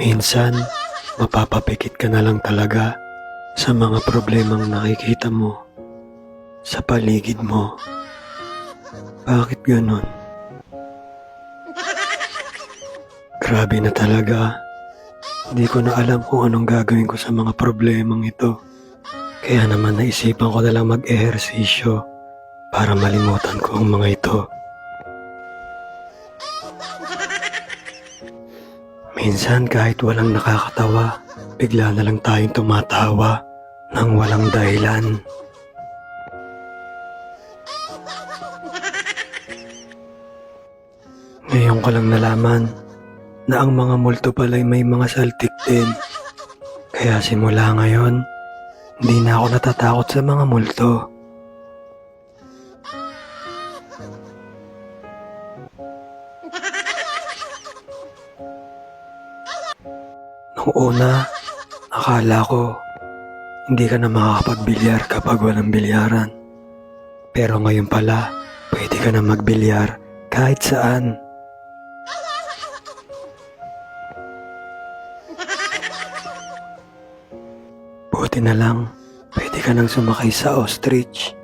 Minsan, mapapapikit ka na lang talaga sa mga problemang nakikita mo sa paligid mo. Bakit ganon? Grabe na talaga. Hindi ko na alam kung anong gagawin ko sa mga problemang ito. Kaya naman naisipan ko na lang mag-ehersisyo para malimutan ko ang mga ito. Minsan kahit walang nakakatawa, bigla na lang tayong tumatawa nang walang dahilan. Ngayon ko lang nalaman na ang mga multo pala'y may mga saltik din. Kaya simula ngayon, hindi na ako natatakot sa mga multo. Nung una, akala ko hindi ka na makakapagbilyar kapag walang bilyaran. Pero ngayon pala, pwede ka na magbilyar kahit saan. Buti na lang, pwede ka nang sumakay sa ostrich.